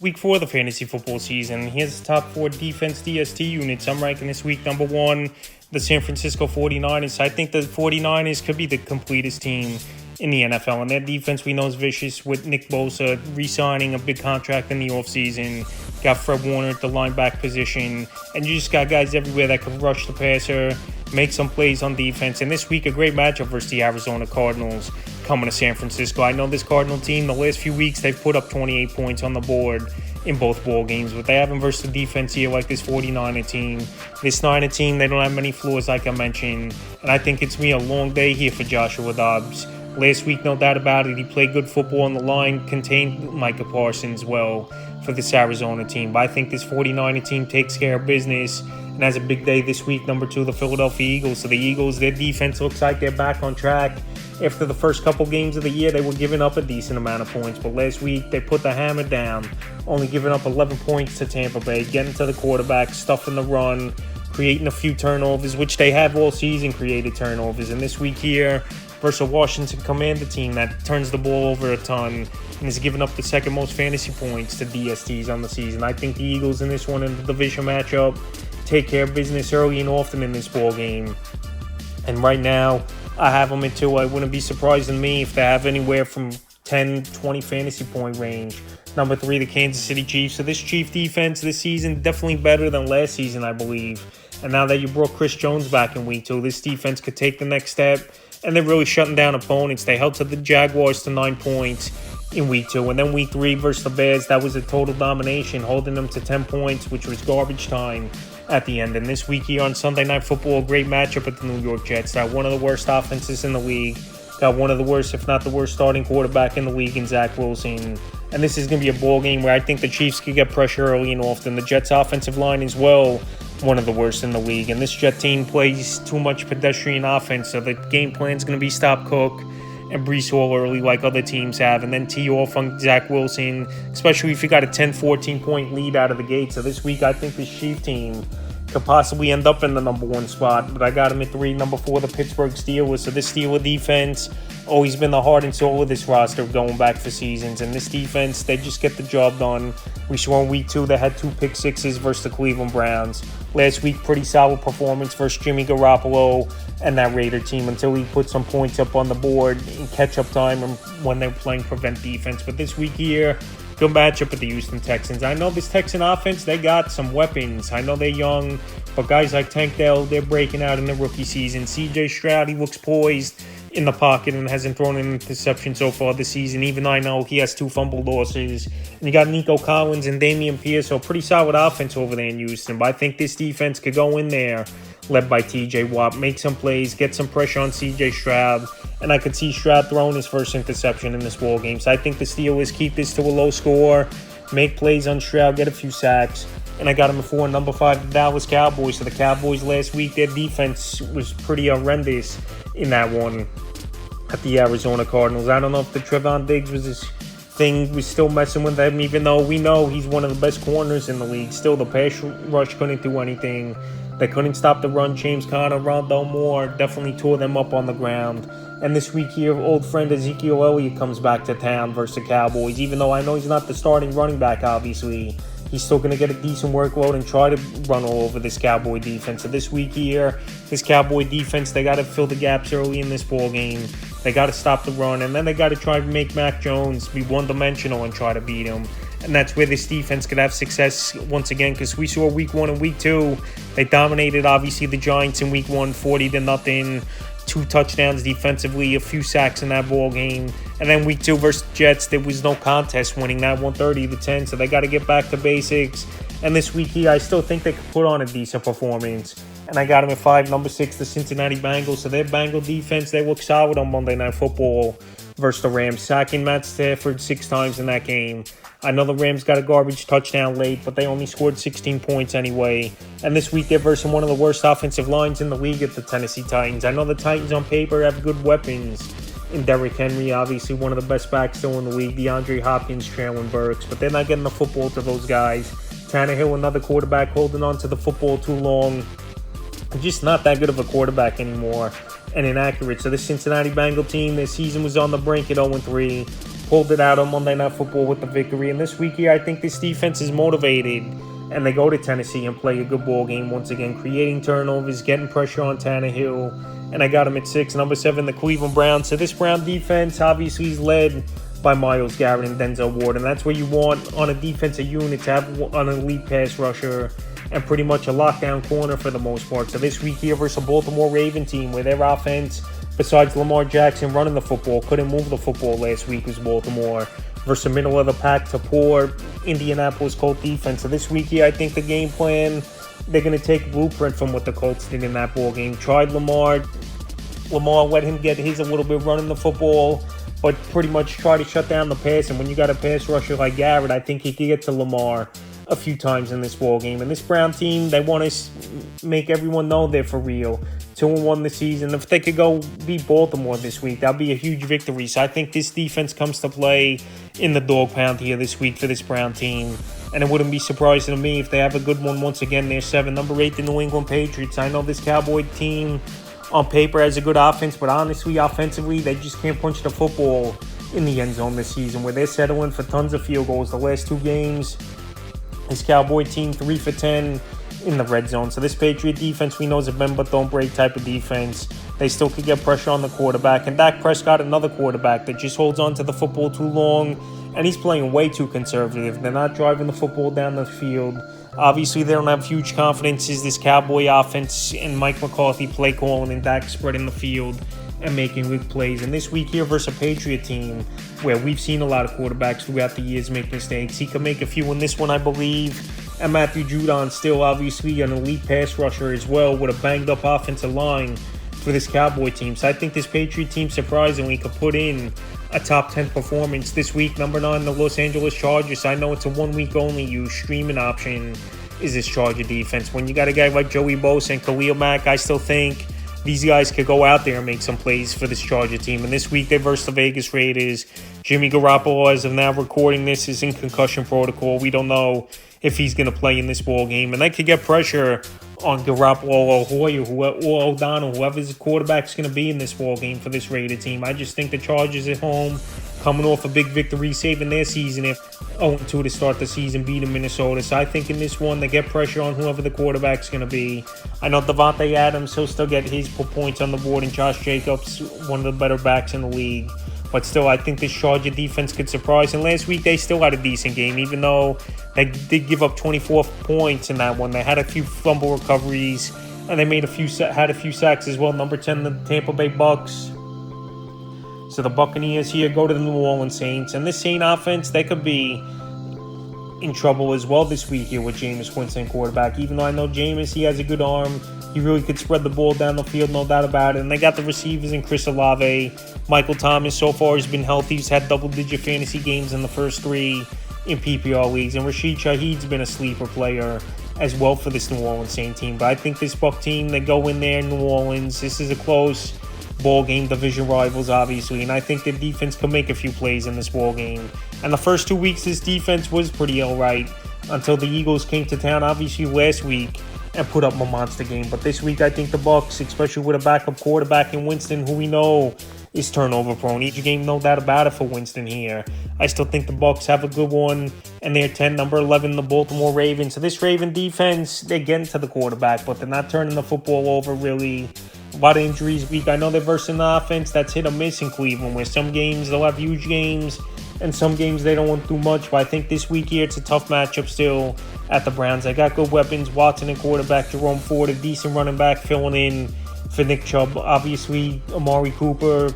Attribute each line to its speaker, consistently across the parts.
Speaker 1: Week 4 of the fantasy football season. Here's the top 4 defense DST units. I'm ranking this week number 1, the San Francisco 49ers. I think the 49ers could be the completest team in the NFL. And their defense we know is vicious with Nick Bosa re-signing a big contract in the offseason. Got Fred Warner at the linebacker position. And you just got guys everywhere that can rush the passer, make some plays on defense. And this week, a great matchup versus the Arizona Cardinals coming to San Francisco. I know this Cardinal team, the last few weeks, they've put up 28 points on the board in both ball games, but they haven't versed the defense here like this 49er team. This Niner team, they don't have many flaws like I mentioned, and I think it's me a long day here for Joshua Dobbs. Last week, no doubt about it, he played good football on the line, contained Micah Parsons well for this Arizona team. But I think this 49er team takes care of business and has a big day this week. Number 2, the Philadelphia Eagles. So the Eagles, their defense looks like they're back on track. After the first couple games of the year, they were giving up a decent amount of points. But last week, they put the hammer down, only giving up 11 points to Tampa Bay, getting to the quarterback, stuffing the run, creating a few turnovers, which they have all season created turnovers. And this week here, versus a Washington Commander team that turns the ball over a ton and is giving up the second most fantasy points to DSTs on the season. I think the Eagles in this one in the division matchup take care of business early and often in this ball game. And right now, I have them at 2. I wouldn't be surprised in me if they have anywhere from 10, 20 fantasy point range. Number 3, the Kansas City Chiefs. So this Chief defense this season, definitely better than last season, I believe. And now that you brought Chris Jones back in week 2, this defense could take the next step. And they're really shutting down opponents. They held to the Jaguars to 9 points in week 2. And then week 3 versus the Bears, that was a total domination, holding them to 10 points, which was garbage time at the end. And this week here on Sunday Night Football, a great matchup with the New York Jets. Got one of the worst offenses in the league. Got one of the worst, if not the worst, starting quarterback in the league in Zach Wilson. And this is going to be a ball game where I think the Chiefs could get pressure early and often. The Jets' offensive line as well, one of the worst in the league. And this Jet team plays too much pedestrian offense, so the game plan is going to be stop Cook and Breece Hall early like other teams have, and then tee off on Zach Wilson, especially if you got a 10, 14-point lead out of the gate. So this week, I think this Chief team could possibly end up in the number 1 spot, but I got them at 3. Number 4, the Pittsburgh Steelers. So this Steeler defense always been the heart and soul of this roster going back for seasons, and this defense, they just get the job done. We saw in week 2 they had 2 pick sixes versus the Cleveland Browns. Last week, pretty solid performance versus Jimmy Garoppolo and that Raider team until he put some points up on the board in catch-up time when they're playing prevent defense. But this week here, good matchup with the Houston Texans. I know this Texan offense, they got some weapons. I know they're young, but guys like Tank Dell, they're breaking out in the rookie season. C.J. Stroud, he looks poised in the pocket and hasn't thrown an interception so far this season, even though I know he has 2 fumble losses. And you got Nico Collins and Damian Pierce, so pretty solid offense over there in Houston. But I think this defense could go in there, led by T.J. Watt, make some plays, get some pressure on C.J. Stroud, and I could see Stroud throwing his first interception in this ball game. So I think the Steelers keep this to a low score, make plays on Stroud, get a few sacks, and I got them at 4. Number 5, the Dallas Cowboys. So the Cowboys last week, their defense was pretty horrendous in that one at the Arizona Cardinals. I don't know if the Trevon Diggs was his thing, was still messing with them, even though we know he's one of the best corners in the league. Still, the pass rush couldn't do anything. They couldn't stop the run. James Conner, Rondale Moore definitely tore them up on the ground. And this week here, old friend Ezekiel Elliott comes back to town versus the Cowboys. Even though I know he's not the starting running back, obviously, he's still going to get a decent workload and try to run all over this Cowboy defense. So this week here, this Cowboy defense, they got to fill the gaps early in this ball game. They got to stop the run, and then they got to try to make Mac Jones be one-dimensional and try to beat him. And that's where this defense could have success once again, because we saw week 1 and week 2, they dominated, obviously, the Giants in week 1, 40-0, 2 touchdowns defensively, a few sacks in that ball game. And then week 2 versus Jets, there was no contest, winning that 130-10, so they got to get back to basics. And this week here, I still think they could put on a decent performance. And I got them at 5. Number 6, the Cincinnati Bengals. So their Bengal defense, they look solid on Monday Night Football versus the Rams, sacking Matt Stafford 6 times in that game. I know the Rams got a garbage touchdown late, but they only scored 16 points anyway. And this week they're versus one of the worst offensive lines in the league at the Tennessee Titans. I know the Titans on paper have good weapons in Derrick Henry, obviously one of the best backs still in the league. DeAndre Hopkins, Traylon Burks, but they're not getting the football to those guys. Tannehill, another quarterback holding on to the football too long. Just not that good of a quarterback anymore and inaccurate. So the Cincinnati Bengal team, their season was on the brink at 0-3. pulled it out on Monday Night Football with the victory. And this week here, I think this defense is motivated, and they go to Tennessee and play a good ball game once again, creating turnovers, getting pressure on Tannehill. And I got him at 6. Number 7, the Cleveland Browns. So this Brown defense obviously is led by Myles Garrett and Denzel Ward, and that's where you want on a defensive unit to have an elite pass rusher and pretty much a lockdown corner for the most part. So this week here versus a Baltimore Raven team where their offense, besides Lamar Jackson running the football, couldn't move the football last week, was Baltimore, versus the middle of the pack to poor Indianapolis Colts defense. So this week here, I think the game plan, they're going to take a blueprint from what the Colts did in that ball game. Tried Lamar let him get his a little bit running the football, but pretty much try to shut down the pass. And when you got a pass rusher like Garrett, I think he could get to Lamar a few times in this ball game. And this Brown team, they want to make everyone know they're for real. 2-1 this season. If they could go beat Baltimore this week, that'll be a huge victory. So I think this defense comes to play in the dog pound here this week for this Brown team. And it wouldn't be surprising to me if they have a good one once again. They're 7. Number 8, the New England Patriots. I know this Cowboy team on paper has a good offense, but honestly, offensively, they just can't punch the football in the end zone this season, where they're settling for tons of field goals. The last 2 games, this Cowboy team 3 for 10 in the red zone. So this Patriot defense we know is a bend but don't break type of defense. They still could get pressure on the quarterback. And Dak Prescott, another quarterback that just holds on to the football too long, and he's playing way too conservative. They're not driving the football down the field. Obviously, they don't have huge confidence in this Cowboy offense and Mike McCarthy play calling and Dak spreading the field and making big plays. And this week here versus a Patriot team where we've seen a lot of quarterbacks throughout the years make mistakes. He could make a few in this one, I believe. And Matthew Judon still obviously an elite pass rusher as well with a banged up offensive line for this Cowboy team. So I think this Patriot team surprisingly could put in a top 10 performance this week. Number 9, the Los Angeles Chargers. I know it's a 1 week only use streaming option is this Charger defense. When you got a guy like Joey Bosa and Khalil Mack, I still think these guys could go out there and make some plays for this Charger team. And this week they versus the Vegas Raiders. Jimmy Garoppolo, as of now recording this, is in concussion protocol. We don't know if he's going to play in this ball game. And they could get pressure on Garoppolo or Hoyer or O'Donnell, whoever the quarterback's going to be in this ball game for this Raider team. I just think the Chargers at home, coming off a big victory, saving their season if 0-2 to start the season, beating Minnesota. So I think in this one, they get pressure on whoever the quarterback's going to be. I know Devontae Adams, he'll still get his points on the board, and Josh Jacobs, one of the better backs in the league. But still, I think this Charger defense could surprise. And last week, they still had a decent game, even though they did give up 24 points in that one. They had a few fumble recoveries, and they had a few sacks as well. Number 10, the Tampa Bay Bucks. So the Buccaneers here go to the New Orleans Saints. And this Saint offense, they could be in trouble as well this week here with Jameis Winston quarterback. Even though I know Jameis, he has a good arm. He really could spread the ball down the field, no doubt about it. And they got the receivers in Chris Olave. Michael Thomas so far has been healthy. He's had double-digit fantasy games in the first 3 in PPR leagues. And Rashid Shaheed's been a sleeper player as well for this New Orleans Saints team. But I think this Buck team, they go in there in New Orleans. This is a close ball game, division rivals, obviously. And I think the defense can make a few plays in this ball game. And the first 2 weeks, this defense was pretty all right until the Eagles came to town, obviously, last week, and put up a monster game. But this week, I think the Bucs, especially with a backup quarterback in Winston, who we know is turnover prone. Each game, no doubt about it for Winston here. I still think the Bucs have a good one, and they're 10. Number 11, the Baltimore Ravens. So this Raven defense, they're getting to the quarterback, but they're not turning the football over really. A lot of injuries week. I know they're versing the offense that's hit or miss in Cleveland, where some games they'll have huge games and some games they don't want to do much. But I think this week here it's a tough matchup still at the Browns. They got good weapons. Watson and quarterback Jerome Ford, a decent running back filling in for Nick Chubb. Obviously, Amari Cooper,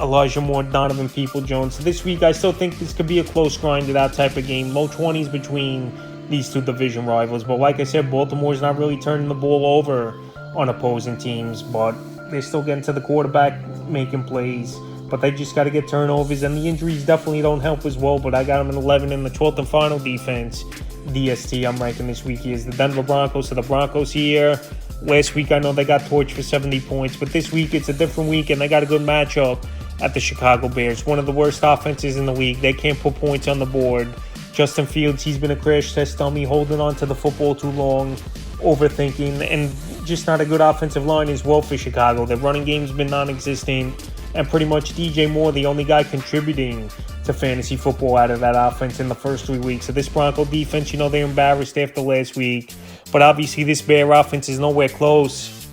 Speaker 1: Elijah Moore, Donovan Peoples-Jones. So this week I still think this could be a close grinded out type of game. Low 20s between these two division rivals. But like I said, Baltimore's not really turning the ball over on opposing teams, but they're still getting to the quarterback, making plays. But they just got to get turnovers, and the injuries definitely don't help as well. But I got them in 11 in the 12th and final defense. DST, I'm ranking this week is the Denver Broncos. So the Broncos here, last week I know they got torched for 70 points, but this week it's a different week, and they got a good matchup at the Chicago Bears. One of the worst offenses in the league. They can't put points on the board. Justin Fields, he's been a crash test dummy, holding on to the football too long, overthinking, and just not a good offensive line as well for Chicago. Their running game's been non-existent. and pretty much DJ Moore, the only guy contributing to fantasy football out of that offense in the first 3 weeks. So this Bronco defense, they're embarrassed after last week. But obviously this Bear offense is nowhere close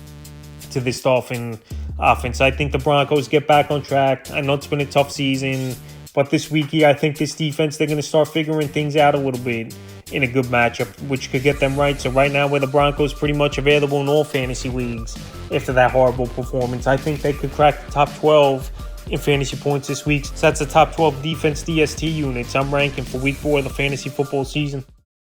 Speaker 1: to this Dolphin offense. I think the Broncos get back on track. I know it's been a tough season, but this week here, I think this defense, they're going to start figuring things out a little bit in a good matchup, which could get them right. So right now, where the Broncos pretty much available in all fantasy leagues after that horrible performance, I think they could crack the top 12 in fantasy points this week. So that's the top 12 defense DST units I'm ranking for week 4 of the fantasy football season.